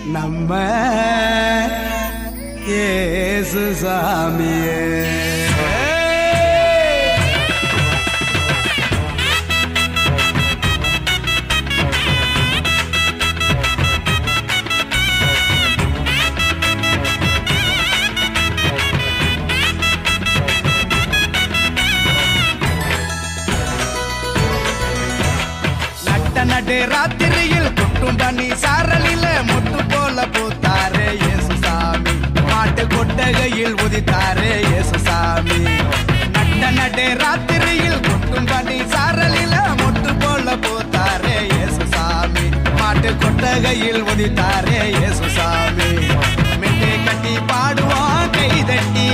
நம்ம இயேசு சாமியே. நடு ராத்திரியில் கொட்டும் பனி சாரலில மொட்டு போல பூத்தாரே இயேசு சாமி. மாட்டு கொட்டகையில் உதித்தாரே இயேசு சாமி. நடு ராத்திரியில் கொட்டும் பனி சாரலில மொட்டு போல பூத்தாரே இயேசு சாமி. மாட்டு கொட்டகையில் உதித்தாரே இயேசு சாமி. மெட்டை கட்டி பாடுவோம், கை தட்டி